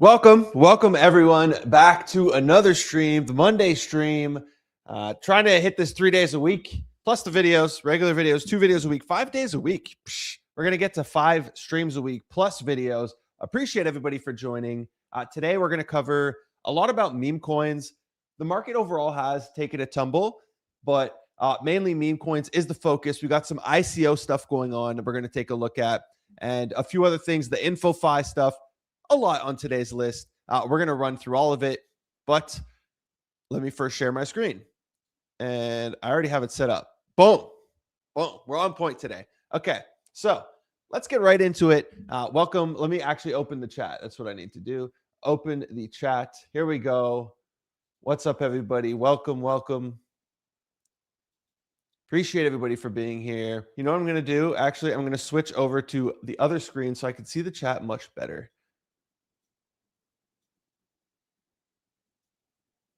Welcome everyone back to another stream, the Monday stream. Trying to hit this 3 days a week, plus the videos, regular videos, 2 videos a week, 5 days a week. We're gonna get to 5 streams a week plus videos. Appreciate everybody for joining. Today we're gonna cover a lot about meme coins. The market overall has taken a tumble, but mainly meme coins is the focus. We got some ICO stuff going on that we're gonna take a look at, and a few other things, the InfoFi stuff. A lot on today's list. We're going to run through all of it, but let me first share my screen. And I already have it set up. Boom. Boom. We're on point today. Okay. So let's get right into it. Welcome. Let me actually open the chat. That's what I need to do. Open the chat. Here we go. What's up, everybody? Welcome. Appreciate everybody for being here. You know what I'm going to do? Actually, I'm going to switch over to the other screen so I can see the chat much better.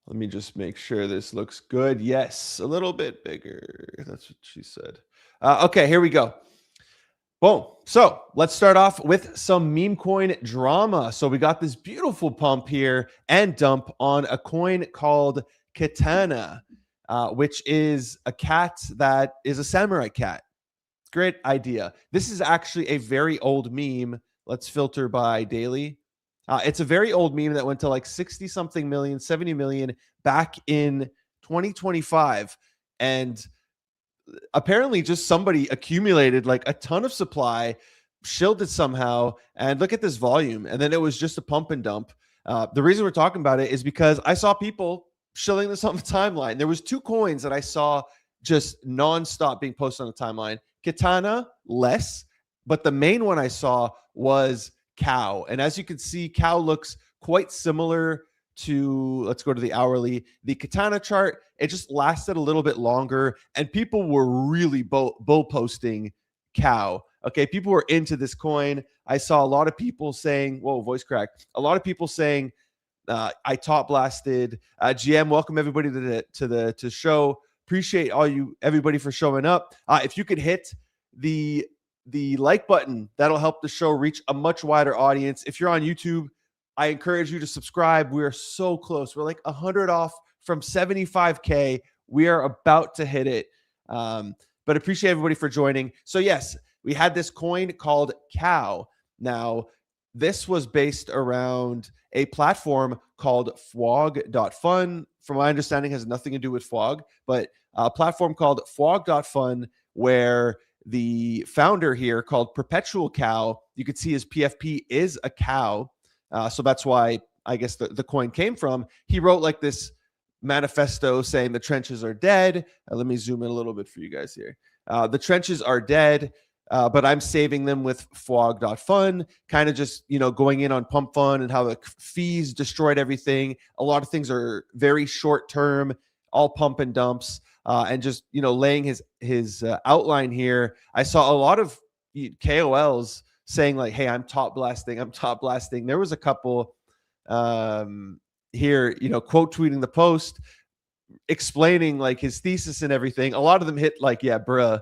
Let me just make sure this looks good. Yes, a little bit bigger. That's what she said. Okay, here we go. Boom. So let's start off with some meme coin drama. So we got this beautiful pump here and dump on a coin called Catana, which is a cat that is a samurai cat. Great idea. This is actually a very old meme. Let's filter by daily. It's a very old meme that went to like 60 something million, 70 million back in 2025. And apparently just somebody accumulated like a ton of supply, shilled it somehow. And look at this volume. And then it was just a pump and dump. The reason we're talking about it is because I saw people shilling this on the timeline. There was 2 coins that I saw just nonstop being posted on the timeline. Catana, less. But the main one I saw was Cow. And as you can see, Cow looks quite similar to, let's go to the hourly, the Catana chart. It just lasted a little bit longer and people were really bull posting Cow. Okay, people were into this coin. I saw a lot of people saying, whoa, voice crack. A lot of people saying, I top blasted. GM, welcome everybody to the show. Appreciate everybody for showing up. If you could hit the like button, that'll help the show reach a much wider audience. If you're on YouTube, I encourage you to subscribe. We are so close. We're like 100 off from 75K. We are about to hit it. But appreciate everybody for joining. So yes, we had this coin called Cow. Now, this was based around a platform called Fwog.fun. From my understanding, has nothing to do with Fwog, but a platform called Fwog.fun where the founder here, called Perpetual Cow, you could see his PFP is a cow. So that's why I guess the coin came from. He wrote like this manifesto saying the trenches are dead. Let me zoom in a little bit for you guys here. The trenches are dead, but I'm saving them with Fwog.fun, kind of just, going in on Pumpfun and how the fees destroyed everything. A lot of things are very short term, all pump and dumps. And just, laying his outline here. I saw a lot of KOLs saying like, hey, I'm top blasting. There was a couple here, quote tweeting the post, explaining like his thesis and everything. A lot of them hit like, yeah, bruh,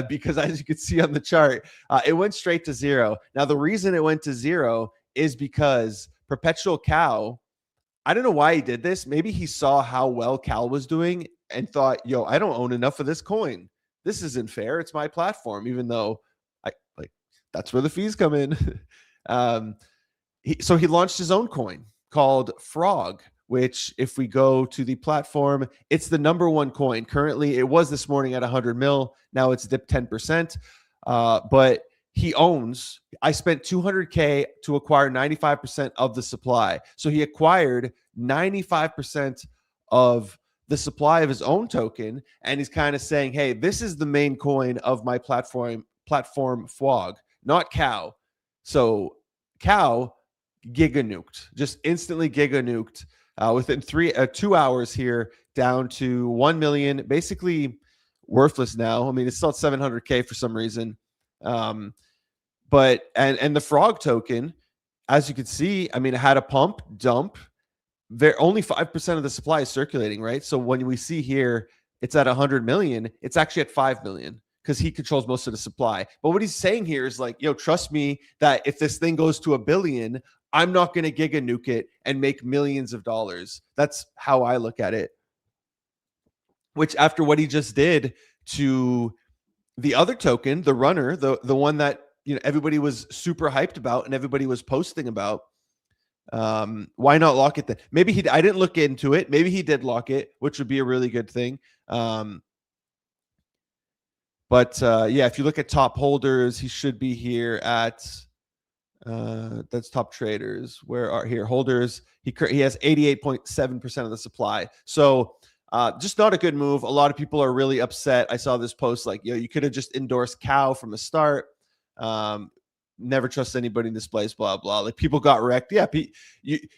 because as you can see on the chart, it went straight to 0. Now, the reason it went to 0 is because Perpetual Cow, I don't know why he did this. Maybe he saw how well Cal was doing and thought, yo, I don't own enough of this coin. This isn't fair. It's my platform, even though that's where the fees come in. So he launched his own coin called Frog, which if we go to the platform, it's the #1 coin. Currently, it was this morning at 100 mil. Now it's dipped 10%. But he owns, I spent 200K to acquire 95% of the supply. So he acquired 95% of the supply of his own token. And he's kind of saying, hey, this is the main coin of my platform Fwog, not Cow. So Cow giga nuked, just instantly giga nuked within 2 hours here, down to 1 million, basically worthless now. I mean, it's still at 700K for some reason. But the Frog token, as you can see, I mean, it had a pump dump. Only 5% of the supply is circulating, right? So when we see here, it's at 100 million, it's actually at 5 million because he controls most of the supply. But what he's saying here is like, yo, trust me that if this thing goes to 1 billion, I'm not going to giga nuke it and make millions of dollars. That's how I look at it. Which, after what he just did to the other token, the runner, the one that everybody was super hyped about and everybody was posting about, why not lock it then? Maybe I didn't look into it. Maybe he did lock it, which would be a really good thing. But yeah, if you look at top holders, he should be here at that's top traders. Where are here holders? He has 88.7% of the supply. So just not a good move. A lot of people are really upset. I saw this post like, you could have just endorsed Cow from the start. Never trust anybody in this place, blah, blah. Like, people got wrecked. Yeah,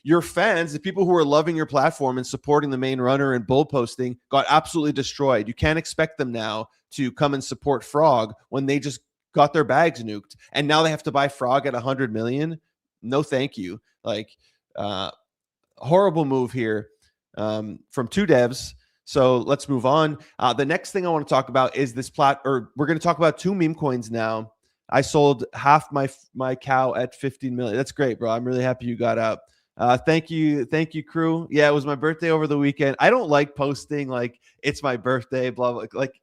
your fans, the people who are loving your platform and supporting the main runner and bull posting, got absolutely destroyed. You can't expect them now to come and support Frog when they just got their bags nuked. And now they have to buy Frog at 100 million. No, thank you. Like, horrible move here from two devs. So let's move on. The next thing I want to talk about is this we're going to talk about two meme coins now. I sold half my cow at 15 million. That's great, bro. I'm really happy you got out. Thank you, crew. Yeah, it was my birthday over the weekend. I don't like posting like it's my birthday, blah blah. Like,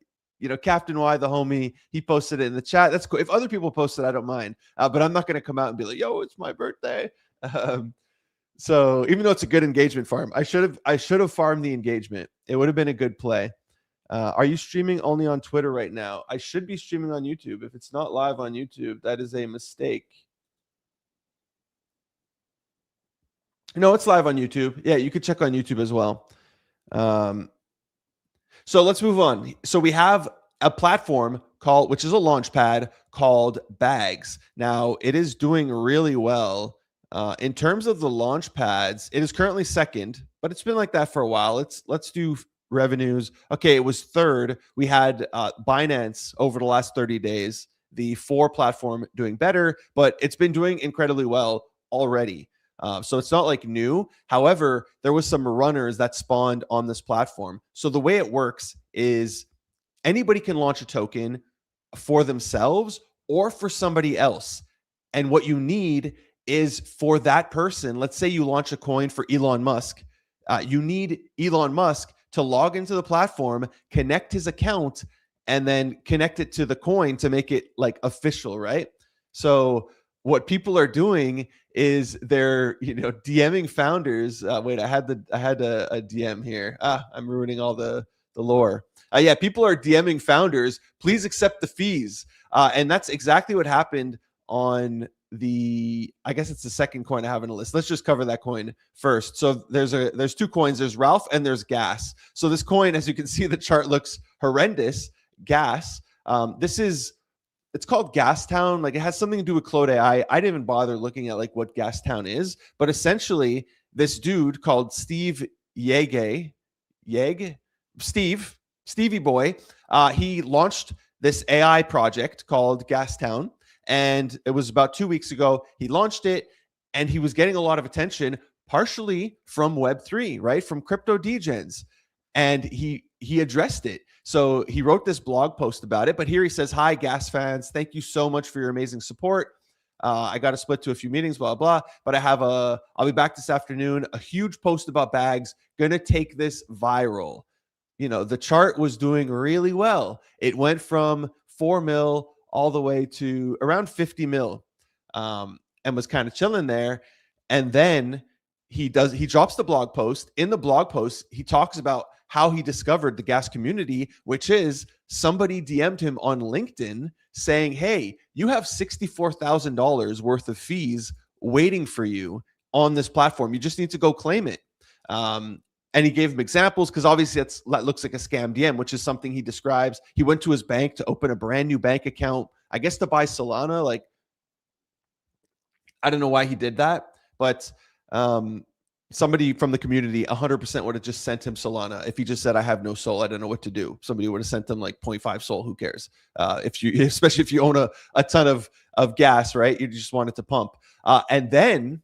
Captain Y, the homie, he posted it in the chat. That's cool. If other people post it, I don't mind. But I'm not going to come out and be like, "Yo, it's my birthday." So even though it's a good engagement farm, I should have farmed the engagement. It would have been a good play. Are you streaming only on Twitter right now? I should be streaming on YouTube. If it's not live on YouTube, that is a mistake. No, it's live on YouTube. Yeah, you could check on YouTube as well. So let's move on. So we have a platform which is a Launchpad called Bags. Now, it is doing really well. In terms of the Launchpads, it is currently second, but it's been like that for a while. Let's do revenues. Okay, it was third. We had Binance over the last 30 days, the 4 platform doing better, but it's been doing incredibly well already. So it's not like new. However, there was some runners that spawned on this platform. So the way it works is anybody can launch a token for themselves or for somebody else. And what you need is for that person. Let's say you launch a coin for Elon Musk. You need Elon Musk to log into the platform, connect his account, and then connect it to the coin to make it like official, right? So what people are doing is they're DMing founders. Wait, I had a DM here. I'm ruining all the lore. Yeah, people are DMing founders. Please accept the fees, and that's exactly what happened on I guess it's the second coin I have in the list. Let's just cover that coin first. So there's 2 coins. There's Ralph and there's Gas. So this coin, as you can see, the chart looks horrendous. Gas. It's called Gastown. Like, it has something to do with Claude AI. I didn't even bother looking at like what Gastown is, but essentially this dude called Stevie Boy, he launched this AI project called Gastown. And it was about 2 weeks ago. He launched it, and he was getting a lot of attention, partially from Web3, right? From crypto degens. And he addressed it. So he wrote this blog post about it. But here he says, "Hi, Gas fans. Thank you so much for your amazing support. I got to split to a few meetings, blah, blah. But I'll be back this afternoon. A huge post about Bags. Going to take this viral." The chart was doing really well. It went from 4 mil all the way to around 50 mil, and was kind of chilling there. And then he drops the blog post. In the blog post, he talks about how he discovered the Gas community, which is somebody DM'd him on LinkedIn saying, "Hey, you have $64,000 worth of fees waiting for you on this platform. You just need to go claim it." And he gave him examples, because obviously that looks like a scam DM, which is something he describes. He went to his bank to open a brand new bank account, I guess to buy Solana. Like, I don't know why he did that, but somebody from the community 100% would have just sent him Solana. If he just said, "I have no soul, I don't know what to do," somebody would have sent him like 0.5 soul. Who cares? Especially if you own a ton of gas, right? You just want it to pump. And then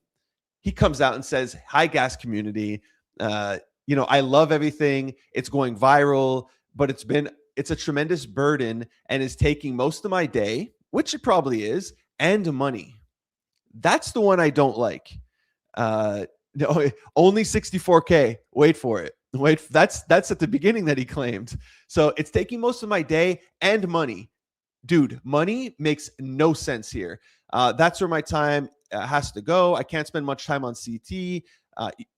he comes out and says, "Hi, Gas community. I love everything. It's going viral, but it's a tremendous burden and is taking most of my day," which it probably is, "and money." That's the one I don't like. No, only 64K. Wait for it. That's at the beginning that he claimed. So it's taking most of my day and money. Dude, money makes no sense here. That's where my time has to go. I can't spend much time on CT,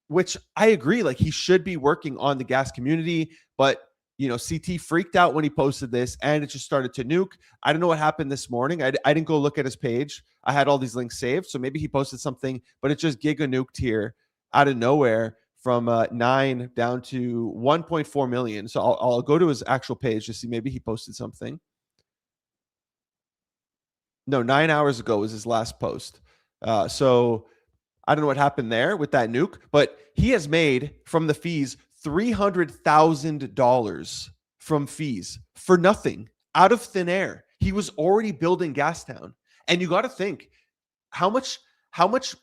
which I agree. Like, he should be working on the gas community, but CT freaked out when he posted this, and it just started to nuke. I don't know what happened this morning. I didn't go look at his page. I had all these links saved, so maybe he posted something, but it just giga nuked here out of nowhere from 9 down to 1.4 million. So I'll go to his actual page to see maybe he posted something. No, 9 hours ago was his last post. So I don't know what happened there with that nuke, but he has made from the fees $300,000 from fees for nothing, out of thin air. He was already building Gastown, and you got to think how much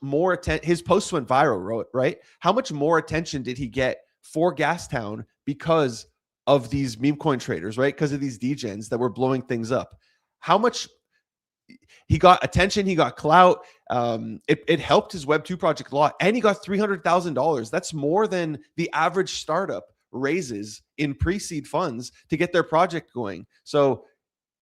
more attention his posts went viral, right? How much more attention did he get for Gastown because of these meme coin traders, right? Because of these degens that were blowing things up. How much he got attention, he got clout. It helped his Web2 project a lot, and he got $300,000. That's more than the average startup raises in pre-seed funds to get their project going. So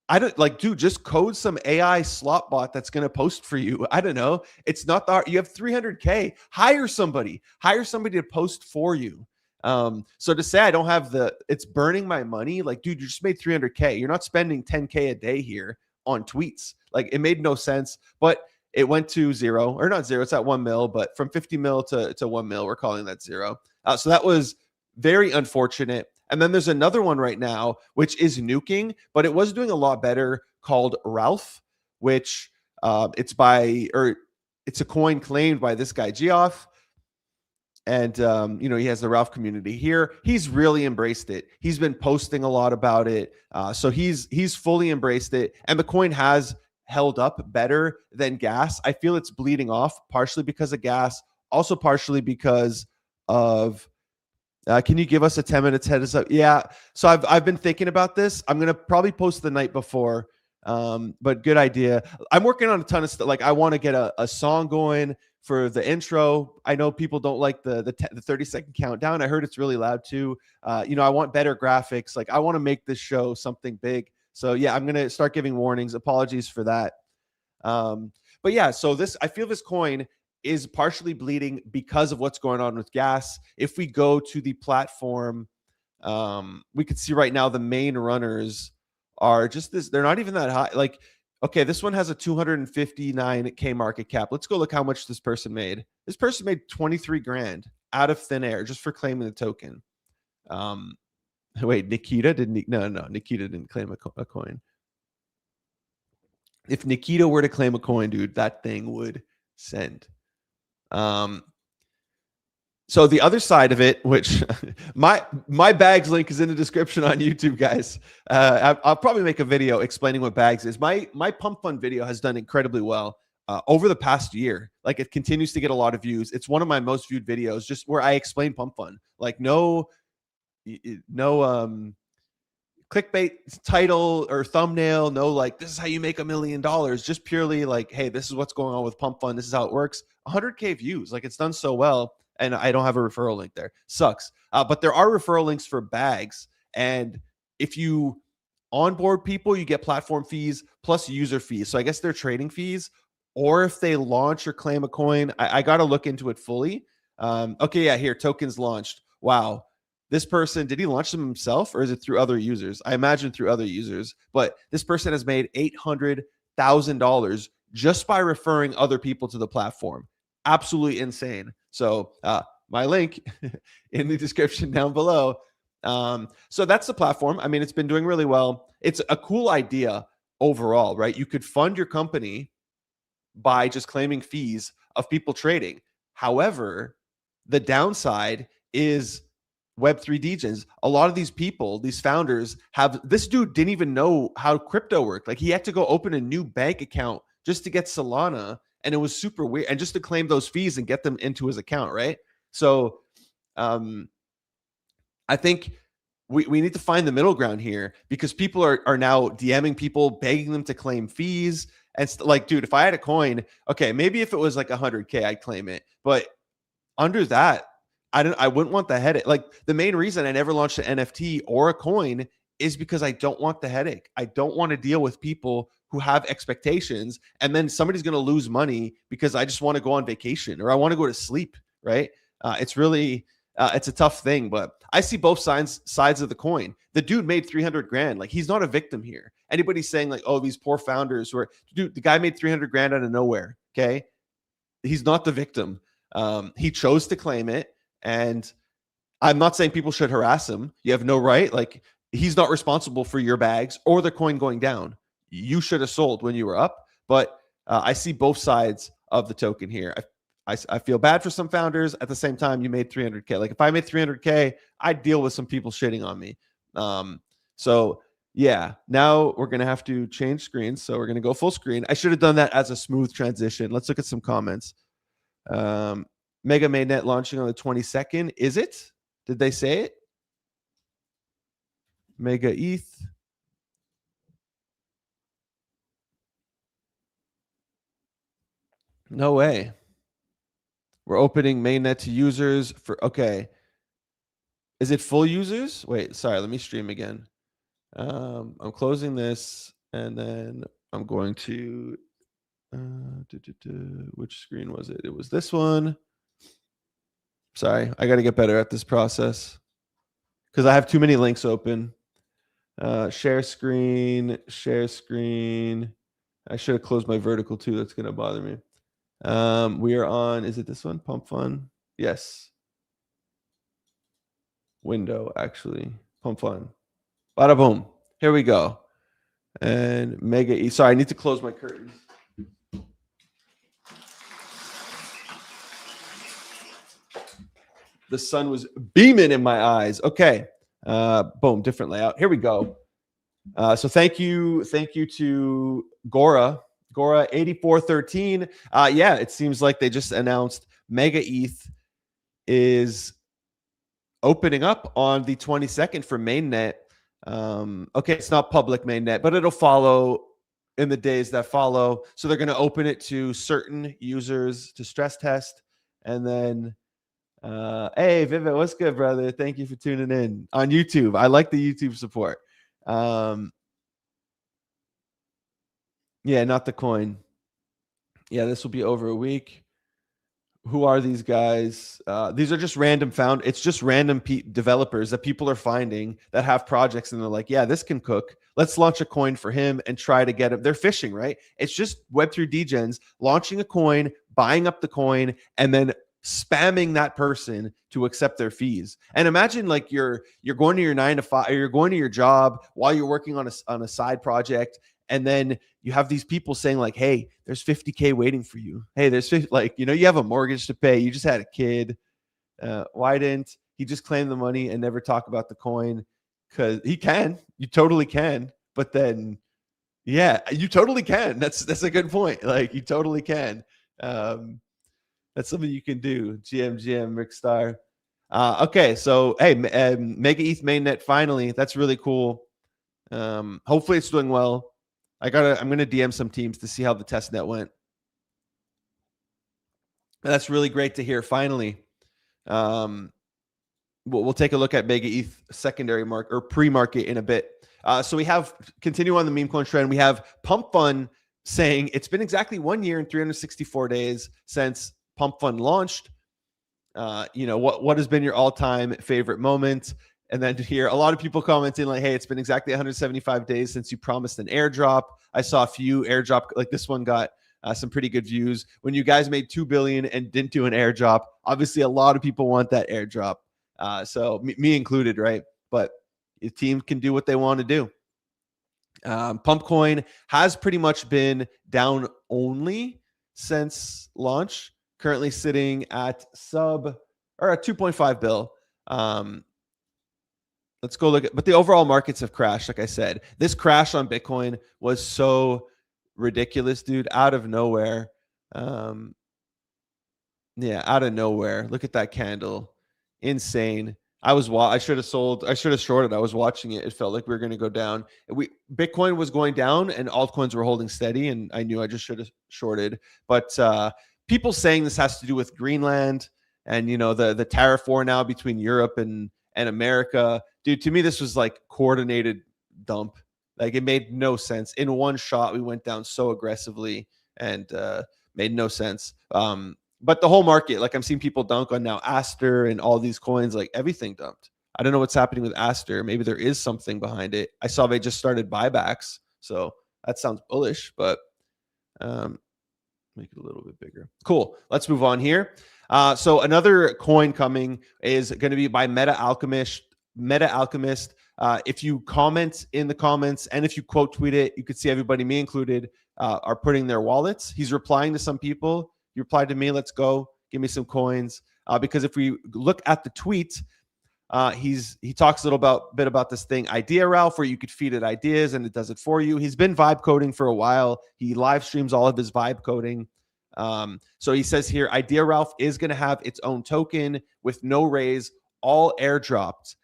I don't dude, just code some AI slot bot that's going to post for you. I don't know. It's not the you have 300K. Hire somebody to post for you. So to say I don't have it's burning my money. Like, dude, you just made 300K. You're not spending 10K a day here on tweets. Like, it made no sense, but it went to zero, or not zero. It's at 1 mil, but from 50 mil to 1 mil, we're calling that zero. So that was very unfortunate. And then there's another one right now, which is nuking, but it was doing a lot better, called Ralph, which it's a coin claimed by this guy, Geoff. And, he has the Ralph community here. He's really embraced it. He's been posting a lot about it. So he's fully embraced it. And the coin has held up better than gas. I feel it's bleeding off, partially because of gas, also partially because of, can you give us a 10 minutes heads up? Yeah. So I've been thinking about this. I'm going to probably post the night before, but good idea. I'm working on a ton of stuff. Like, I want to get a song going for the intro. I know people don't like the 30-second countdown. I heard it's really loud too. I want better graphics. Like, I want to make this show something big. So yeah, I'm going to start giving warnings. Apologies for that. But yeah, so I feel this coin is partially bleeding because of what's going on with gas. If we go to the platform, we could see right now the main runners are just this. They're not even that high. Like, okay, this one has a 259K market cap. Let's go look how much this person made. This person made 23 grand out of thin air just for claiming the token. Wait, Nikita didn't? No, Nikita didn't claim a coin. If Nikita were to claim a coin, dude, that thing would send. So the other side of it, which my bags link is in the description on YouTube, guys. I'll probably make a video explaining what bags is. My Pumpfun video has done incredibly well over the past year. Like, it continues to get a lot of views. It's one of my most viewed videos, just where I explain Pumpfun. Like, no clickbait title or thumbnail, no like, this is how you make $1 million. Just purely like, hey, this is what's going on with Pumpfun. This is how it works. 100K views. Like, it's done so well. And I don't have a referral link there. Sucks. But there are referral links for bags. And if you onboard people, you get platform fees plus user fees. So I guess they're trading fees. Or if they launch or claim a coin, I got to look into it fully. Okay, yeah, here, tokens launched. Wow. This person, did he launch them himself, or is it through other users? I imagine through other users. But this person has made $800,000 just by referring other people to the platform. Absolutely insane. So my link in the description down below. So that's the platform. I mean, it's been doing really well. It's a cool idea overall, right? You could fund your company by just claiming fees of people trading. However, the downside is Web3 degens. A lot of these people, these founders, this dude didn't even know how crypto worked. Like, he had to go open a new bank account just to get Solana. And it was super weird. And just to claim those fees and get them into his account, right? So I think we need to find the middle ground here, because people are now DMing people, begging them to claim fees. And like, dude, if I had a coin, okay, maybe if it was like 100K, I'd claim it. But under that, I wouldn't want the headache. Like the main reason I never launched an NFT or a coin is because I don't want the headache. I don't want to deal with people who have expectations and then somebody's going to lose money because I just want to go on vacation or I want to go to sleep, right? It's really it's a tough thing, but I see both sides of the coin. The dude made 300 grand. Like he's not a victim here. Anybody saying like, oh, these poor founders who are, dude, the guy made 300 grand out of nowhere. Okay. He's not the victim. He chose to claim it. And I'm not saying people should harass him. You have no right. Like he's not responsible for your bags or the coin going down. You should have sold when you were up. But I see both sides of the token here. I feel bad for some founders. At the same time, you made 300K. Like if I made 300K, I'd deal with some people shitting on me. So yeah, now we're going to have to change screens. So we're going to go full screen. I should have done that as a smooth transition. Let's look at some comments. Megaeth Mainnet launching on the 22nd. Is it? Did they say it? Mega ETH. No way. We're opening mainnet to users for, okay. Is it full users? Wait, sorry, let me stream again. I'm closing this and then I'm going to, which screen was it? It was this one. Sorry, I got to get better at this process because I have too many links open. Share screen, share screen. I should have closed my vertical too. That's going to bother me. We are on, is it this one? Pumpfun? Yes. Window, actually. Pumpfun. Bada boom. Here we go. And Megaeth. Sorry, I need to close my curtains. The sun was beaming in my eyes. Okay. Boom, different layout. Here we go. So thank you to Gora 8413. Yeah, it seems like they just announced Megaeth is opening up on the 22nd for mainnet. Okay, it's not public mainnet, but it'll follow in the days that follow. So they're going to open it to certain users to stress test, and then hey Vivid, what's good, brother? Thank you for tuning in on YouTube. I like the YouTube support. Yeah, not the coin. Yeah, this will be over a week. Who are these guys? These are just random it's just random developers that people are finding that have projects and they're like, yeah, this can cook. Let's launch a coin for him and try to get him. They're fishing, right? It's just Web3 degens launching a coin, buying up the coin, and then spamming that person to accept their fees. And imagine like you're going to your 9 to 5, or you're going to your job while you're working on a side project, and then you have these people saying like, hey, there's 50K waiting for you. Hey, there's 50, like, you know, you have a mortgage to pay. You just had a kid. Why didn't he just claim the money and never talk about the coin? Because he can. You totally can. But then, yeah, you totally can. That's a good point. Like, you totally can. That's something you can do. GM, Rick Star. Okay, so, hey, Megaeth Mainnet finally. That's really cool. Hopefully it's doing well. I'm going to DM some teams to see how the test net went. And that's really great to hear. Finally, we'll take a look at Megaeth secondary market or pre-market in a bit. So we have, continue on the meme coin trend. We have Pumpfun saying it's been exactly 1 year and 364 days since Pumpfun launched. You know, what has been your all-time favorite moment? And then to hear a lot of people commenting like, hey, it's been exactly 175 days since you promised an airdrop. I saw a few airdrop, like this one got some pretty good views. When you guys made 2 billion and didn't do an airdrop, obviously a lot of people want that airdrop. So me included, right? But the team can do what they want to do. Pumpcoin has pretty much been down only since launch, currently sitting at sub or at 2.5 bill. Let's go look at, but the overall markets have crashed. Like I said, this crash on Bitcoin was so ridiculous, dude, out of nowhere. Yeah, out of nowhere. Look at that candle. Insane. I should have sold, I should have shorted. I was watching it. It felt like we were going to go down. Bitcoin was going down and altcoins were holding steady, and I knew I just should have shorted. But people saying this has to do with Greenland. and the tariff war now between Europe and America. Dude, to me, this was like coordinated dump. Like, it made no sense. In one shot, we went down so aggressively and made no sense. But the whole market, like, I'm seeing people dunk on now Aster and all these coins, like everything dumped. I don't know what's happening with Aster. Maybe there is something behind it. I saw they just started buybacks, so that sounds bullish, but make it a little bit bigger. Cool. Let's move on here. So another coin coming is going to be by Meta Alchemist. If you comment in the comments and if you quote tweet it, you could see everybody, me included, are putting their wallets. He's replying to some people. You replied to me. Let's go. Give me some coins. Because if we look at the tweet, he talks a little bit about this thing, IdeaRalph, where you could feed it ideas and it does it for you. He's been vibe coding for a while. He live streams all of his vibe coding. So he says here, IdeaRalph is going to have its own token with no raise, all airdropped.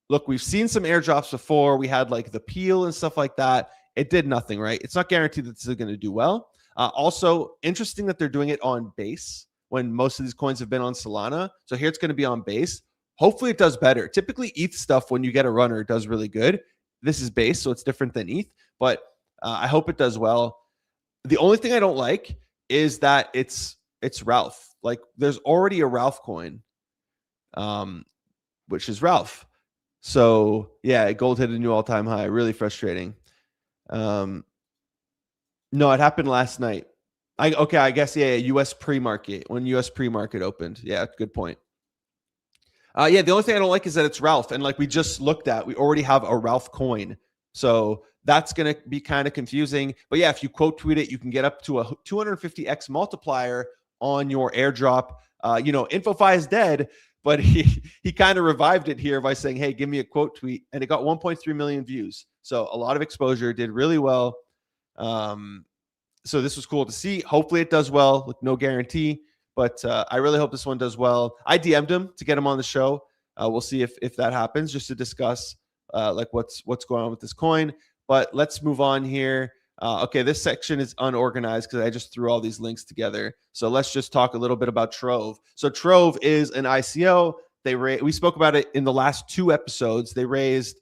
Look, we've seen some airdrops before. We had like the peel and stuff like that. It did nothing, right? It's not guaranteed that this is going to do well. Also, interesting that they're doing it on base when most of these coins have been on Solana. So here it's going to be on base. Hopefully it does better. Typically ETH stuff, when you get a runner, does really good. This is base, so it's different than ETH, but I hope it does well. The only thing I don't like is that it's Ralph. Like, there's already a Ralph coin, which is Ralph. So yeah, gold hit a new all-time high. Really frustrating. No, it happened last night. I guess, yeah, US pre-market, when US pre-market opened. Yeah, good point. Yeah, the only thing I don't like is that it's Ralph. And like we just looked at, we already have a Ralph coin. So that's going to be kind of confusing. But yeah, if you quote tweet it, you can get up to a 250x multiplier on your airdrop. InfoFi is dead, but he kind of revived it here by saying, hey, give me a quote tweet. And it got 1.3 million views. So a lot of exposure, did really well. So this was cool to see. Hopefully it does well. With no guarantee. But I really hope this one does well. I DM'd him to get him on the show. We'll see if that happens, just to discuss like what's going on with this coin. But let's move on here. Okay, this section is unorganized because I just threw all these links together. So let's just talk a little bit about Trove. So Trove is an ICO. We spoke about it in the last 2 episodes. They raised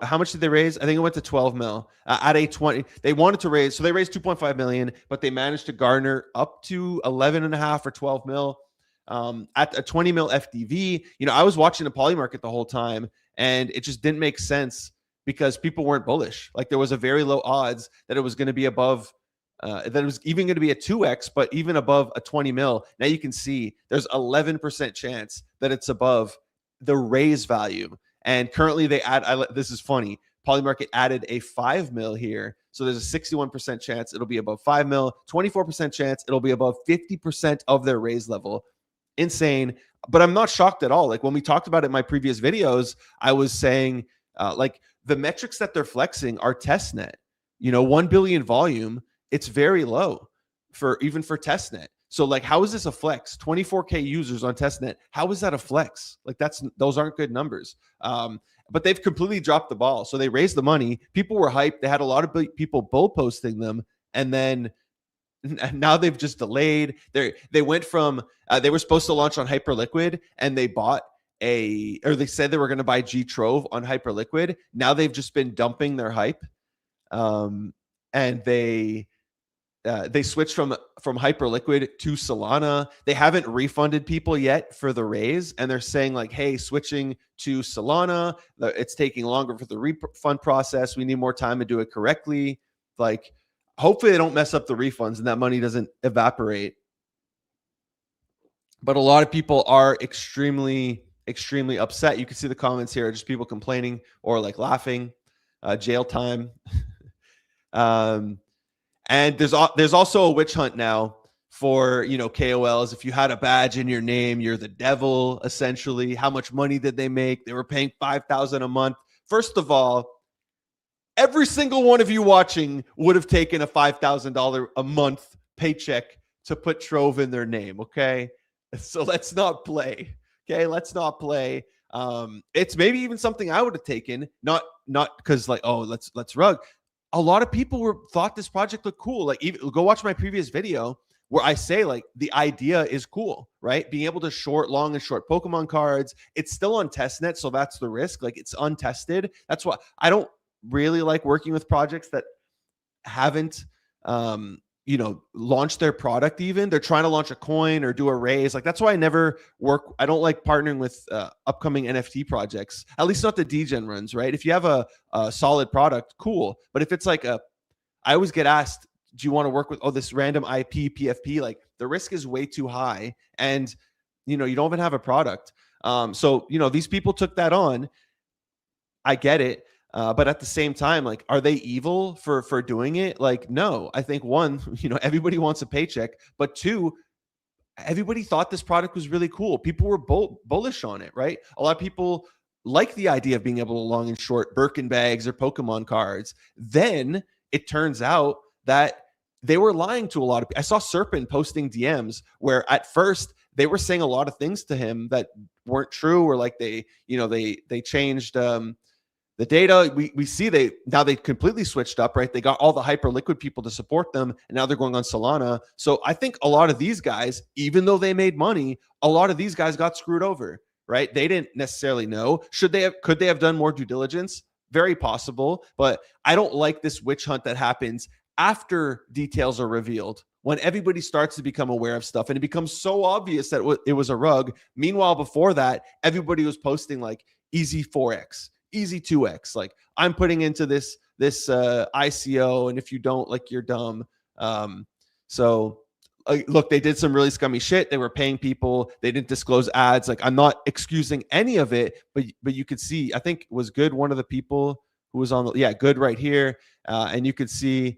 how much did they raise? I think it went to 12 mil at a 20. They wanted to raise, so they raised 2.5 million, but they managed to garner up to 11.5 or 12 mil at a 20 mil FDV. I was watching the poly market the whole time, and it just didn't make sense because people weren't bullish. Like, there was a very low odds that it was going to be above, that it was even going to be a 2x, but even above a 20 mil. Now you can see there's 11% chance that it's above the raise value. And currently they this is funny, Polymarket added a 5 mil here. So there's a 61% chance it'll be above 5 mil, 24% chance it'll be above 50% of their raise level. Insane. But I'm not shocked at all. Like, when we talked about it in my previous videos, I was saying like the metrics that they're flexing are testnet. 1 billion volume, it's very low even for testnet. So like, how is this a flex? 24K users on testnet. How is that a flex? Like, those aren't good numbers. But they've completely dropped the ball. So they raised the money. People were hyped. They had a lot of people bull posting them. And then now they've just delayed. They went from, they were supposed to launch on Hyperliquid, and they they said they were going to buy G Trove on Hyperliquid. Now they've just been dumping their hype. And they switched from Hyperliquid to Solana. They haven't refunded people yet for the raise, and they're saying like, hey, switching to Solana, it's taking longer for the refund process. We need more time to do it correctly. Like, hopefully they don't mess up the refunds and that money doesn't evaporate. But a lot of people are extremely, extremely upset. You can see the comments here, just people complaining or like laughing. Jail time. And there's also a witch hunt now for, KOLs. If you had a badge in your name, you're the devil, essentially. How much money did they make? They were paying $5,000 a month. First of all, every single one of you watching would have taken a $5,000 a month paycheck to put Trove in their name, okay? So let's not play, okay? Let's not play. It's maybe even something I would have taken, not because like, oh, let's rug. A lot of people thought this project looked cool. Like, even go watch my previous video where I say like the idea is cool, right? Being able to short, long and short Pokemon cards. It's still on testnet, so that's the risk. Like it's untested. That's why I don't really like working with projects that haven't launched their product. Even they're trying to launch a coin or do a raise. Like that's why I never work. I don't like partnering with upcoming NFT projects, at least not the degen runs, right? If you have a solid product, cool. But if it's like I always get asked, do you want to work with this random IP PFP? Like the risk is way too high, and you don't even have a product. So these people took that on. I get it. But at the same time, like, are they evil for doing it? Like, no. I think one, everybody wants a paycheck, but two, everybody thought this product was really cool. People were bullish on it, right? A lot of people like the idea of being able to long and short Birkin bags or Pokemon cards. Then it turns out that they were lying to a lot of people. I saw Serpent posting DMs where at first they were saying a lot of things to him that weren't true, or like they changed the data. We see they completely switched up, right? They got all the Hyperliquid people to support them, and now they're going on Solana. So I think a lot of these guys, even though they made money, a lot of these guys got screwed over, right? They didn't necessarily know. Could they have done more due diligence? Very possible, but I don't like this witch hunt that happens after details are revealed, when everybody starts to become aware of stuff and it becomes so obvious that it was a rug. Meanwhile, before that, everybody was posting like easy 4x, easy 2x. Like, I'm putting into this ICO, and if you don't, like, you're dumb. So look, they did some really scummy shit. They were paying people. They didn't disclose ads. Like, I'm not excusing any of it, but you could see, I think it was Good, one of the people who was on Good right here. And you could see,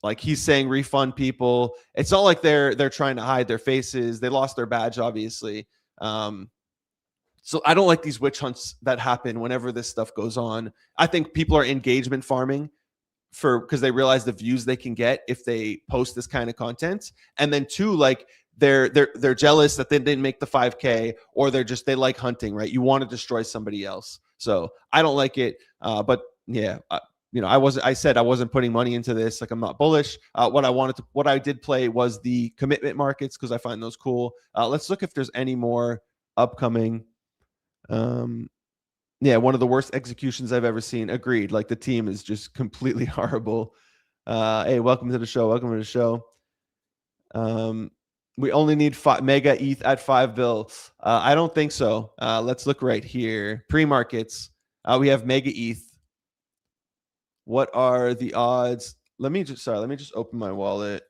like, he's saying refund people. It's not like they're trying to hide their faces. They lost their badge, obviously. So I don't like these witch hunts that happen whenever this stuff goes on. I think people are engagement farming because they realize the views they can get if they post this kind of content. And then two, like, they're jealous that they didn't make the 5K, or they like hunting, right? You want to destroy somebody else. So I don't like it. But yeah, I said I wasn't putting money into this. Like, I'm not bullish. What I did play was the commitment markets, because I find those cool. Let's look if there's any more upcoming. One of the worst executions I've ever seen. Agreed. Like, the team is just completely horrible. Hey, welcome to the show. We only need Mega ETH at 5 bill. I don't think so. Let's look right here. Pre-markets. We have Mega ETH. What are the odds? Let me just open my wallet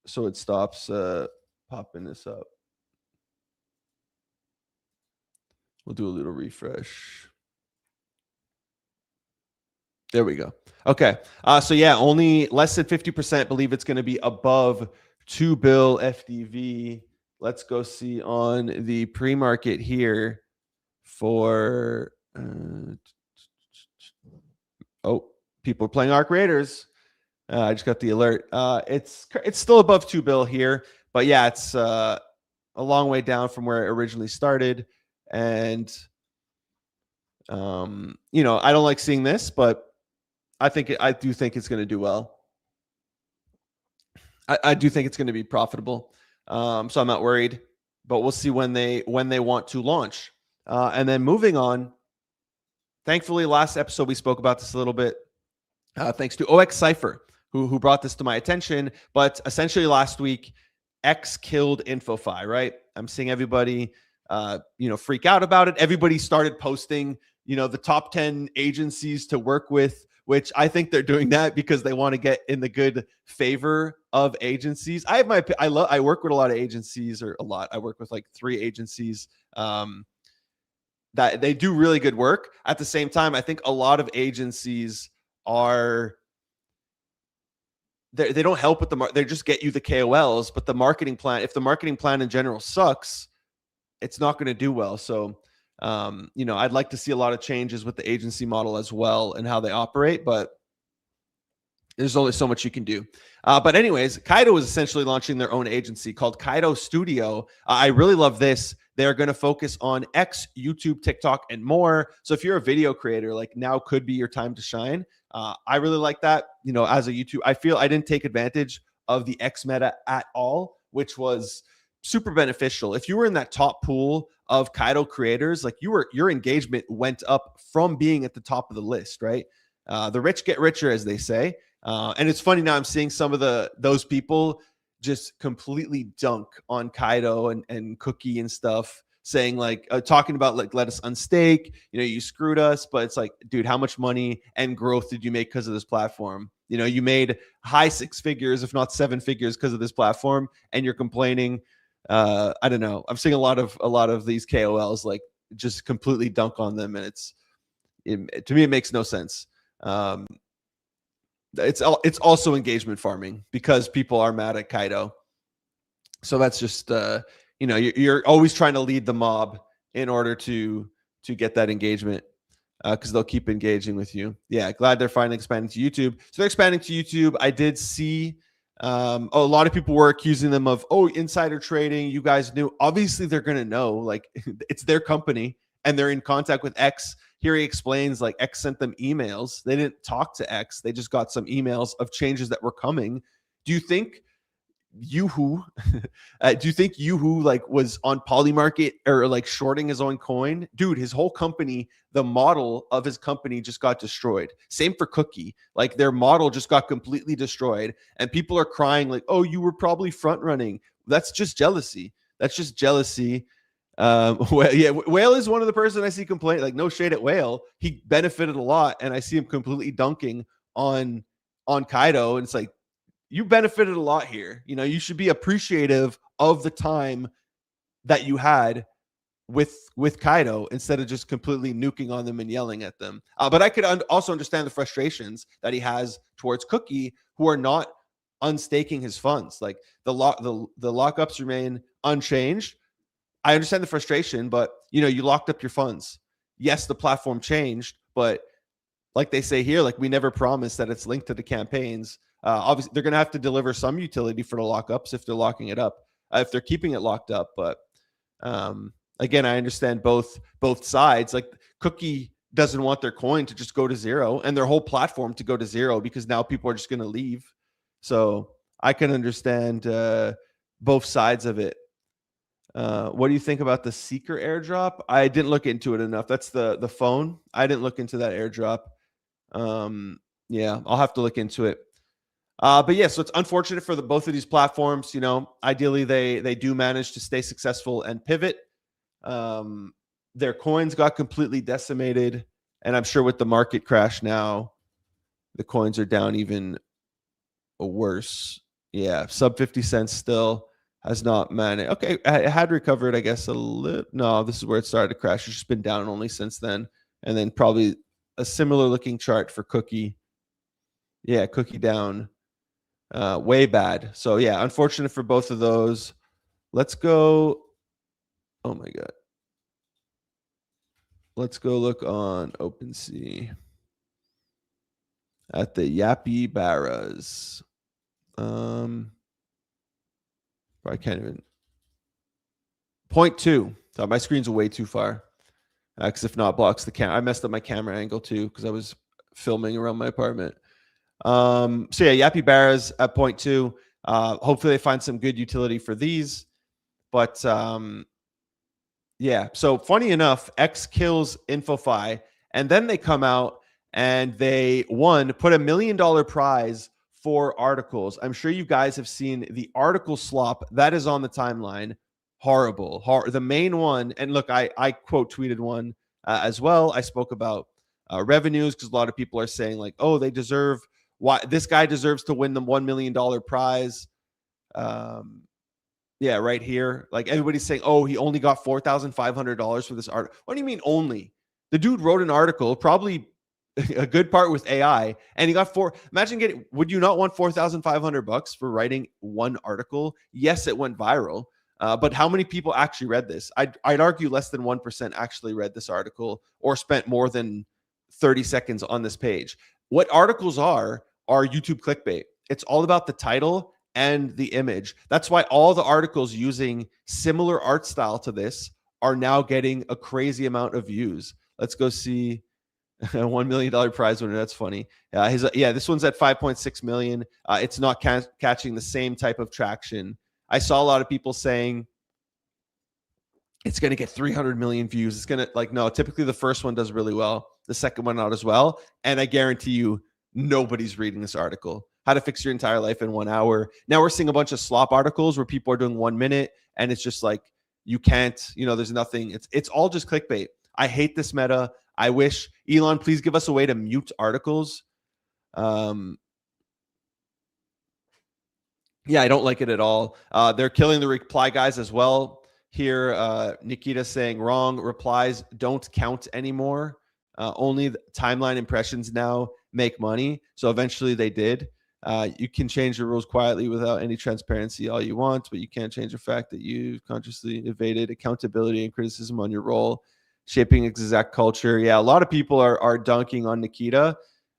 so it stops popping this up. We'll do a little refresh. There we go. Okay. So yeah, only less than 50% believe it's going to be above 2 bill FDV. Let's go see on the pre-market here for people are playing Arc Raiders. I just got the alert. It's still above 2 bill here, but yeah, it's a long way down from where it originally started. And I don't like seeing this, but I do think it's going to do well. I do think it's going to be profitable. So I'm not worried, but we'll see when they want to launch. And then moving on, thankfully, last episode we spoke about this a little bit. Thanks to OX Cypher, who brought this to my attention. But essentially last week, X killed InfoFi, right? I'm seeing everybody freak out about it. Everybody started posting, the top 10 agencies to work with, which I think they're doing that because they want to get in the good favor of agencies. I work with a lot of agencies, I work with like 3 agencies that they do really good work. At the same time, I think a lot of agencies they don't help with they just get you the KOLs, but the marketing plan, if the marketing plan in general sucks, it's not going to do well. So, I'd like to see a lot of changes with the agency model as well and how they operate, but there's only so much you can do. But anyways, Kaito is essentially launching their own agency called Kaito Studio. I really love this. They're going to focus on X, YouTube, TikTok, and more. So if you're a video creator, like, now could be your time to shine. I really like that. As a YouTube, I feel I didn't take advantage of the X meta at all, which was super beneficial. If you were in that top pool of Kaito creators, like your engagement went up from being at the top of the list, right? The rich get richer, as they say. And it's funny now, I'm seeing some of those people just completely dunk on Kaito and Cookie and stuff, saying like, talking about like, let us unstake, you screwed us. But it's like, dude, how much money and growth did you make because of this platform? You made high six figures, if not seven figures, because of this platform, and you're complaining. I don't know. I'm seeing a lot of these KOLs like just completely dunk on them, and to me, it makes no sense. It's also engagement farming because people are mad at Kaito. So that's just you're always trying to lead the mob in order to get that engagement, because they'll keep engaging with you. Yeah, glad they're finally expanding to YouTube. So they're expanding to YouTube. I did see a lot of people were accusing them of insider trading. You guys knew. Obviously, they're gonna know. Like it's their company and they're in contact with X. Here he explains like X sent them emails. They didn't talk to X. They just got some emails of changes that were coming. Do you think Yoo-hoo like was on Polymarket or like shorting his own coin? Dude, his whole company, the model of his company just got destroyed. Same for Cookie. Like their model just got completely destroyed, and people are crying like, oh, you were probably front running. That's just jealousy. Whale is one of the person I see complain, like no shade at Whale. He benefited a lot, and I see him completely dunking on Kaito, and it's like, you benefited a lot here. You should be appreciative of the time that you had with Kaito instead of just completely nuking on them and yelling at them. But I could also understand the frustrations that he has towards Cookie, who are not unstaking his funds. Like the lockups remain unchanged. I understand the frustration, but you locked up your funds. Yes, the platform changed, but like they say here, like we never promised that it's linked to the campaigns. Obviously, they're going to have to deliver some utility for the lockups if they're locking it up, if they're keeping it locked up. But again, I understand both sides. Like Cookie doesn't want their coin to just go to zero and their whole platform to go to zero, because now people are just going to leave. So I can understand both sides of it. What do you think about the Seeker airdrop? I didn't look into it enough. That's the phone. I didn't look into that airdrop. Yeah, I'll have to look into it. But yeah, so it's unfortunate for both of these platforms. Ideally they do manage to stay successful and pivot. Their coins got completely decimated, and I'm sure with the market crash now, the coins are down even worse. Yeah, sub 50 cents still. Has not managed. Okay, it had recovered, I guess, a little. No, this is where it started to crash. It's just been down only since then. And then probably a similar looking chart for Cookie. Yeah, Cookie down. Way bad. So yeah, unfortunate for both of those. Let's go. Oh my God. Let's go look on OpenSea at the Yappy Barras. I can't even. 0.2. So my screen's way too far. Because if not, blocks the camera. I messed up my camera angle too because I was filming around my apartment. So yeah, Yappy Barras at 0.2. Hopefully they find some good utility for these. But yeah, so funny enough, X kills InfoFi, and then they come out and they put $1 million prize for articles. I'm sure you guys have seen the article slop that is on the timeline. Horrible. The main one, and look, I quote tweeted one as well. I spoke about revenues because a lot of people are saying like, oh, they deserve, why this guy deserves to win the $1 million prize. Yeah, right here. Like everybody's saying, oh, he only got $4,500 for this art. What do you mean only? The dude wrote an article, probably a good part with AI, and he got imagine would you not want $4,500 for writing one article? Yes, it went viral. But how many people actually read this? I'd argue less than 1% actually read this article or spent more than 30 seconds on this page. What articles are YouTube clickbait. It's all about the title and the image. That's why all the articles using similar art style to this are now getting a crazy amount of views. Let's go see $1 million prize winner. That's funny. This one's at 5.6 million. It's not catching the same type of traction. I saw a lot of people saying it's going to get 300 million views. It's going to no, typically the first one does really well. The second one not as well. And I guarantee you nobody's reading this article. How to fix your entire life in 1 hour. Now we're seeing a bunch of slop articles where people are doing 1 minute and it's just like, you can't, there's nothing. It's all just clickbait. I hate this meta. I wish Elon, please give us a way to mute articles. Yeah, I don't like it at all. They're killing the reply guys as well. Here, Nikita saying wrong. Replies don't count anymore. Only the timeline impressions now make money. So eventually they did. You can change your rules quietly without any transparency all you want, but you can't change the fact that you've consciously evaded accountability and criticism on your role, shaping exact culture. Yeah, a lot of people are dunking on Nikita.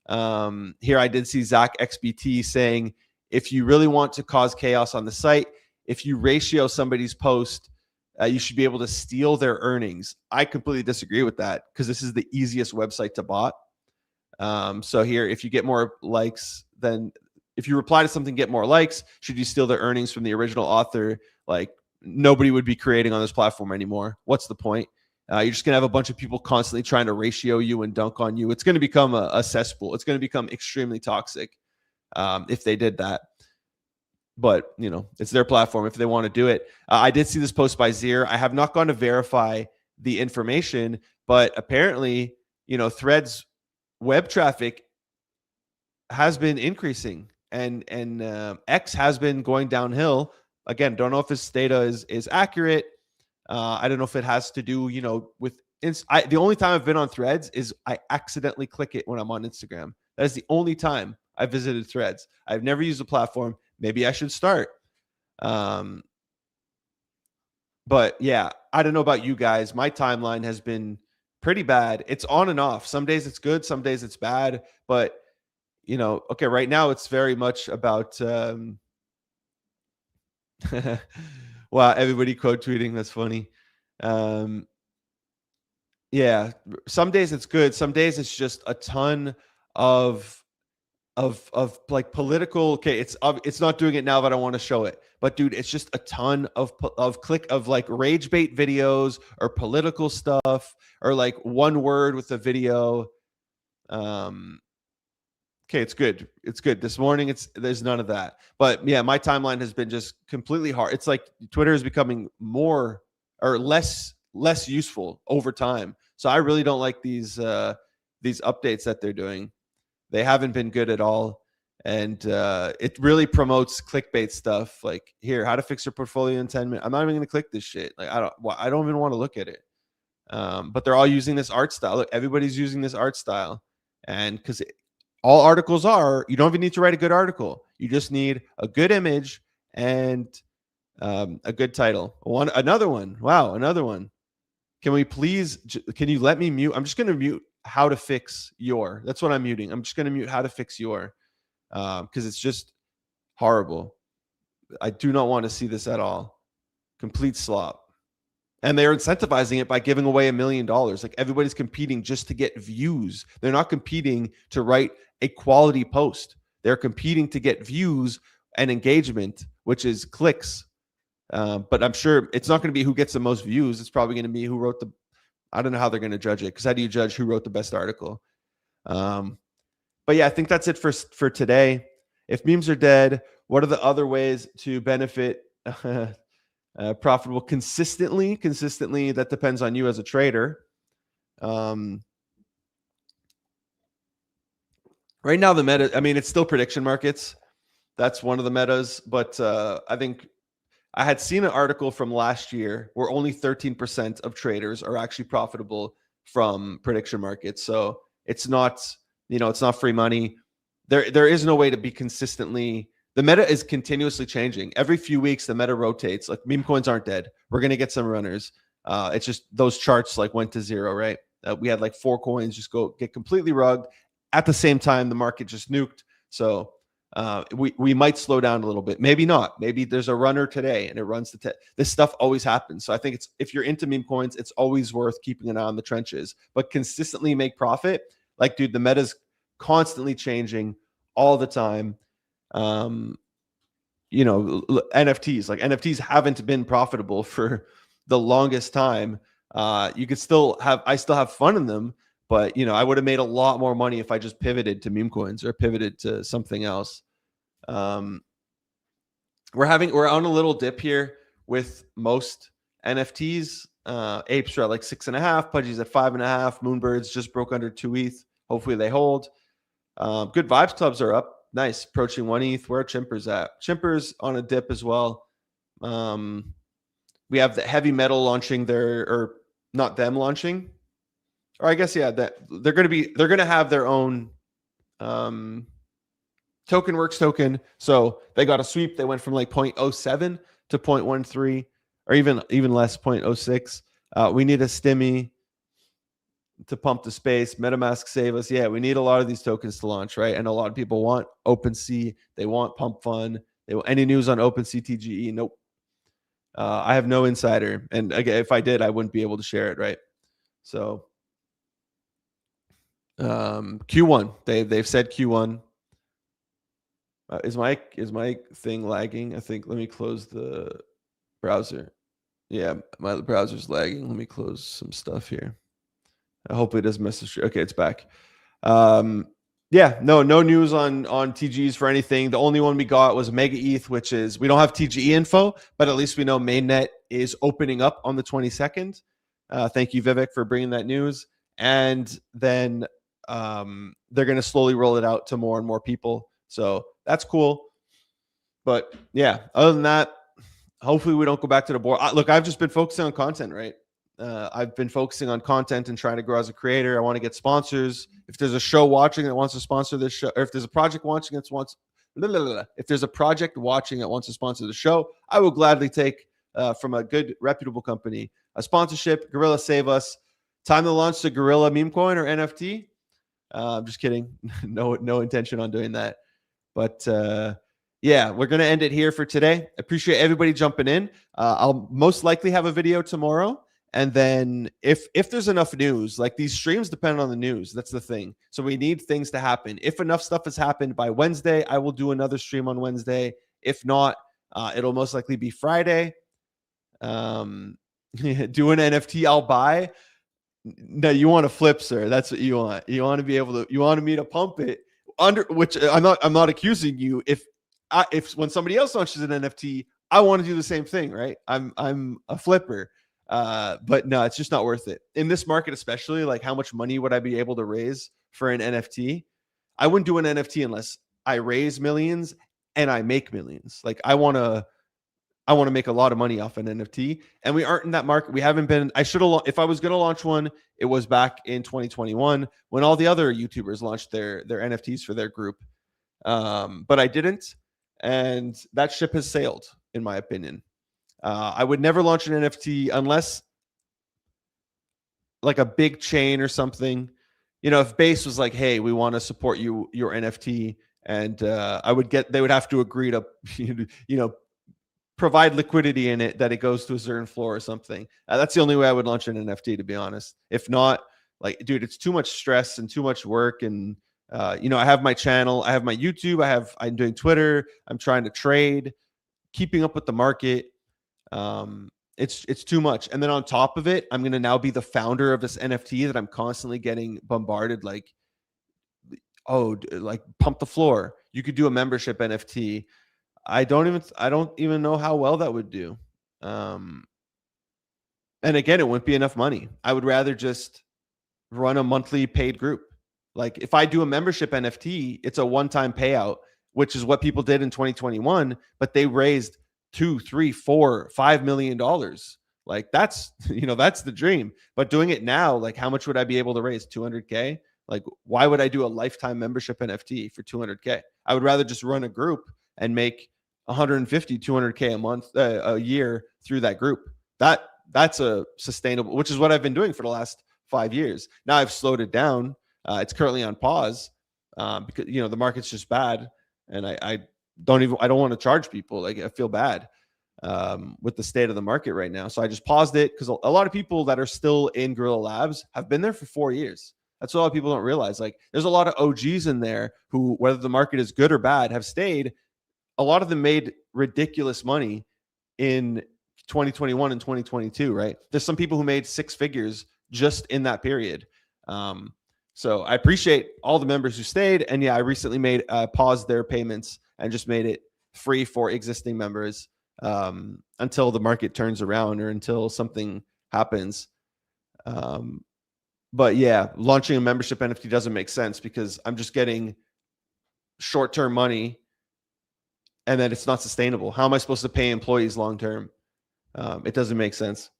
Here I did see Zach XBT saying, if you really want to cause chaos on the site, if you ratio somebody's post, you should be able to steal their earnings. I completely disagree with that because this is the easiest website to bot. So here, if you get more likes, then if you reply to something, get more likes, should you steal their earnings from the original author? Like nobody would be creating on this platform anymore. What's the point? You're just going to have a bunch of people constantly trying to ratio you and dunk on you. It's going to become a cesspool. It's going to become extremely toxic if they did that. But, it's their platform if they want to do it. I did see this post by Zier. I have not gone to verify the information, but apparently, Threads web traffic has been increasing and X has been going downhill. Again, don't know if this data is accurate. I don't know if it has to do, with the only time I've been on Threads is I accidentally click it when I'm on Instagram. That is the only time I visited Threads. I've never used the platform. Maybe I should start. But yeah, I don't know about you guys. My timeline has been pretty bad. It's on and off. Some days it's good, some days it's bad. But, okay, right now it's very much about wow, everybody quote tweeting. That's funny. Yeah, some days it's good. Some days it's just a ton of like political. Okay, it's not doing it now that I want to show it, but dude, it's just a ton of like rage bait videos or political stuff or like one word with a video. Okay, it's good. It's good. This morning, there's none of that. But yeah, my timeline has been just completely hard. It's like Twitter is becoming more or less useful over time. So I really don't like these updates that they're doing. They haven't been good at all. And it really promotes clickbait stuff. Like here, how to fix your portfolio in 10 minutes. I'm not even going to click this shit. Like I don't even want to look at it. But they're all using this art style. Look, everybody's using this art style. And because all articles you don't even need to write a good article. You just need a good image and a good title. Another one. Wow, another one. Can you let me mute? I'm just going to mute how to fix your. That's what I'm muting. I'm just going to mute how to fix your because it's just horrible. I do not want to see this at all. Complete slop. And they're incentivizing it by giving away $1 million. Like everybody's competing just to get views. They're not competing to write a quality post. They're competing to get views and engagement, which is clicks. But I'm sure it's not going to be who gets the most views. It's probably going to be who wrote I don't know how they're going to judge it, because how do you judge who wrote the best article? But yeah, I think that's it for today. If memes are dead, what are the other ways to benefit profitable consistently? That depends on you as a trader. Right now, the meta, it's still prediction markets. That's one of the metas. But I think I had seen an article from last year where only 13% of traders are actually profitable from prediction markets. So it's not, it's not free money. There is no way to be consistently. The meta is continuously changing. Every few weeks, the meta rotates. Like meme coins aren't dead. We're going to get some runners. It's just those charts like went to zero, right? We had like 4 coins just get completely rugged. At the same time, the market just nuked. So we might slow down a little bit. Maybe not. Maybe there's a runner today and it runs to 10. This stuff always happens. So I think if you're into meme coins, it's always worth keeping an eye on the trenches. But consistently make profit, Like, dude, the meta's constantly changing all the time. You know, NFTs haven't been profitable for the longest time. You could I still have fun in them, but you know, I would have made a lot more money if I just pivoted to meme coins or pivoted to something else. We're on a little dip here with most NFTs. Apes are at like 6.5, Pudgy's at 5.5, Moonbirds just broke under 2 ETH. Hopefully they hold. Good Vibes Clubs are up. Nice. Approaching 1 ETH. Where are Chimpers at? Chimpers on a dip as well. We have the Heavy Metal launching or not them launching. Or I guess, yeah, that they're going to have their own token works token. So they got a sweep. They went from like 0.07 to 0.13 or even less, 0.06. We need a stimmy to pump the space. MetaMask save us. Yeah, we need a lot of these tokens to launch, right? And a lot of people want OpenSea. They want Pumpfun. They want any news on OpenSea TGE? Nope. I have no insider, and again, if I did, I wouldn't be able to share it, right? So Q1. They've said Q1. Is my thing lagging? I think. Let me close the browser. Yeah, my browser's lagging. Let me close some stuff here. Hopefully it doesn't message. Okay, it's back. Yeah, no news on TGs for anything. The only one we got was Megaeth, which is, we don't have TGE info, but at least we know mainnet is opening up on the 22nd. Thank you, Vivek, for bringing that news. And then they're going to slowly roll it out to more and more people. So that's cool. But yeah, other than that, hopefully we don't go back to the board. Look, I've just been focusing on content, right? I've been focusing on content and trying to grow as a creator. I want to get sponsors. If there's a show watching that wants to sponsor this show, or if there's a project watching that wants, if there's a project watching that wants to sponsor the show, I will gladly take from a good reputable company a sponsorship. Gorilla save us. Time to launch the Gorilla meme coin or NFT. I'm just kidding. No intention on doing that. But yeah, we're going to end it here for today. Appreciate everybody jumping in. I'll most likely have a video tomorrow. And then if there's enough news, like these streams depend on the news. That's the thing. So we need things to happen. If enough stuff has happened by Wednesday, I will do another stream on Wednesday. If not, it'll most likely be Friday. Do an NFT, I'll buy. No, you want to flip, sir. That's what you want. You want to be able to, you wanted me to pump it under, which I'm not accusing you. If when somebody else launches an NFT, I want to do the same thing, right? I'm a flipper. But no, it's just not worth it in this market, especially. Like, how much money would I be able to raise for an NFT? I wouldn't do an NFT unless I raise millions and I make millions. Like, I want to make a lot of money off an NFT, and we aren't in that market. We haven't been. I should have. If I was going to launch one, it was back in 2021 when all the other YouTubers launched their NFTs for their group. But I didn't, and that ship has sailed, in my opinion. I would never launch an NFT unless like a big chain or something. You know, if Base was like, hey, we want to support your NFT, and they would have to agree to, provide liquidity in it, that it goes to a certain floor or something. That's the only way I would launch an NFT, to be honest. If not, like, dude, it's too much stress and too much work. And, I have my channel, I have my YouTube, I'm doing Twitter, I'm trying to trade, keeping up with the market. It's too much. And then on top of it, I'm going to now be the founder of this NFT that I'm constantly getting bombarded. Like, oh, like pump the floor. You could do a membership NFT. I don't even know how well that would do. And again, it wouldn't be enough money. I would rather just run a monthly paid group. Like, if I do a membership NFT, it's a one-time payout, which is what people did in 2021, but they raised $2, $3, $4, $5 million. Like, that's the dream. But doing it now, like, how much would I be able to raise? 200K? Like, why would I do a lifetime membership NFT for 200K? I would rather just run a group and make 150, 200K a month, a year through that group. That's a sustainable, which is what I've been doing for the last 5 years. Now I've slowed it down. It's currently on pause because the market's just bad, and I don't want to charge people. Like, I feel bad with the state of the market right now. So I just paused it because a lot of people that are still in Gorilla Labs have been there for 4 years. That's what a lot of people don't realize. Like, there's a lot of OGs in there who, whether the market is good or bad, have stayed. A lot of them made ridiculous money in 2021 and 2022, right? There's some people who made six figures just in that period. So I appreciate all the members who stayed. And yeah, I recently made paused their payments and just made it free for existing members until the market turns around or until something happens. But yeah, launching a membership NFT doesn't make sense because I'm just getting short-term money and then it's not sustainable. How am I supposed to pay employees long-term? It doesn't make sense.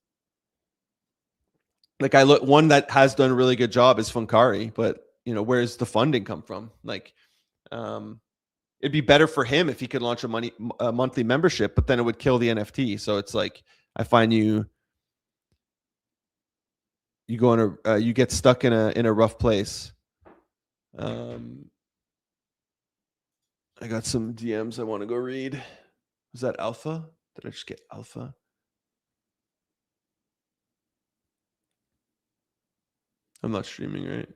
Like, one that has done a really good job is Funkari, but you know, where's the funding come from? Like, it'd be better for him if he could launch a monthly membership, but then it would kill the NFT. So it's like, I find you get stuck in a rough place. I got some DMs I want to go read. Was that alpha? Did I just get alpha? I'm not streaming, right?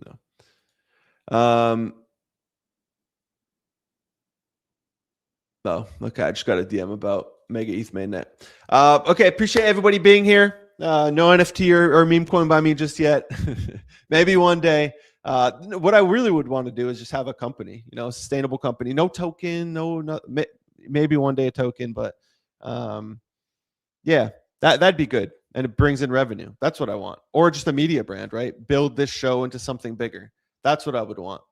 No. Oh, okay. I just got a DM about Megaeth Mainnet. Okay, appreciate everybody being here. No NFT or meme coin by me just yet. Maybe one day. What I really would want to do is just have a company, you know, a sustainable company. No token, maybe one day a token, but yeah, that'd be good. And it brings in revenue. That's what I want. Or just a media brand, right? Build this show into something bigger. That's what I would want.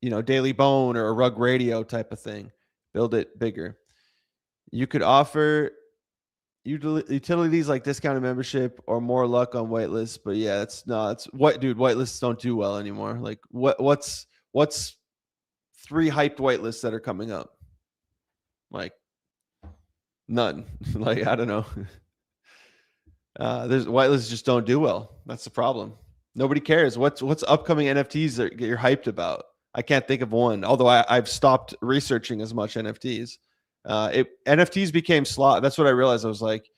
You know, Daily Bone or a Rug Radio type of thing. Build it bigger. You could offer utilities like discounted membership or more luck on whitelists, but yeah, it's whitelists don't do well anymore. Like, what's 3 hyped whitelists that are coming up? Like, none. Like, I don't know. There's whitelists just don't do well. That's the problem. Nobody cares. What's upcoming NFTs that you're hyped about? I can't think of one. Although I've stopped researching as much NFTs. NFTs became slot. That's what I realized. I was like,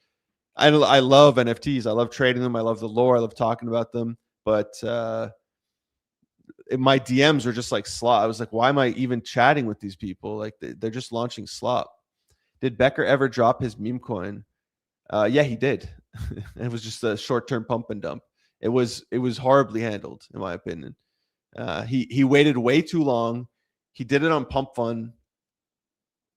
I love NFTs. I love trading them. I love the lore. I love talking about them. But my DMs are just like slot. I was like, why am I even chatting with these people? Like, they're just launching slot. Did Becker ever drop his meme coin? Yeah, he did. It was just a short-term pump and dump. It was horribly handled, in my opinion. He waited way too long. He did it on Pumpfun.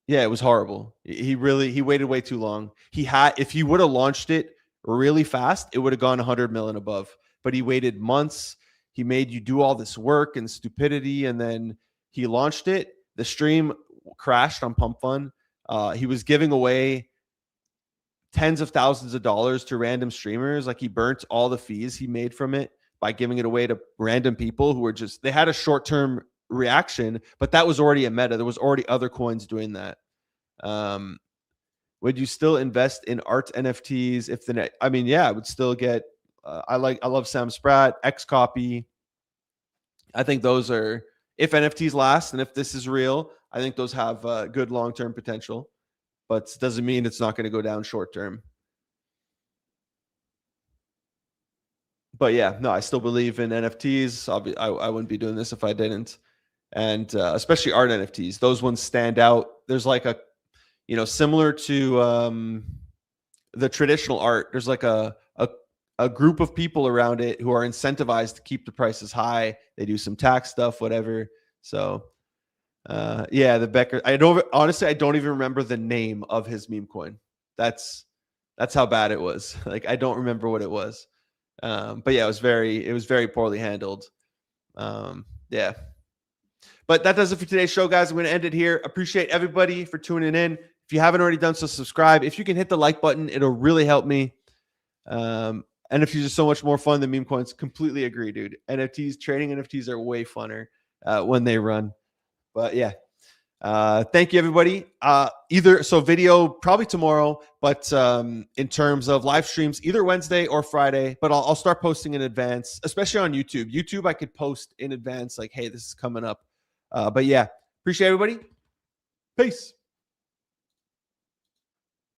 Yeah, it was horrible. He waited way too long. If he would have launched it really fast, it would have gone 100 million above. But he waited months. He made you do all this work and stupidity, and then he launched it. The stream crashed on Pumpfun. He was giving away tens of thousands of dollars to random streamers. Like, he burnt all the fees he made from it by giving it away to random people who were they had a short-term reaction, but that was already a meta. There was already other coins doing that. Would you still invest in art NFTs if yeah, I would still get, I love Sam Spratt, Xcopy. I think those are, if NFTs last and if this is real, I think those have good long-term potential, but doesn't mean it's not going to go down short-term. But yeah, no, I still believe in NFTs. I wouldn't be doing this if I didn't. And especially art NFTs. Those ones stand out. There's like a, you know, similar to the traditional art, there's like a group of people around it who are incentivized to keep the prices high. They do some tax stuff, whatever. So yeah, the Becker, I don't even remember the name of his meme coin. That's how bad it was. Like, I don't remember what it was. But yeah, it was very poorly handled. Yeah. But that does it for today's show, guys. I'm going to end it here. Appreciate everybody for tuning in. If you haven't already done so, subscribe. If you can hit the like button, it'll really help me. NFTs are so much more fun than meme coins. Completely agree, dude. Trading NFTs are way funner when they run. But yeah. Thank you, everybody. Video probably tomorrow, but in terms of live streams, either Wednesday or Friday. But I'll start posting in advance, especially on YouTube. YouTube, I could post in advance, like, hey, this is coming up. But yeah, appreciate everybody. Peace.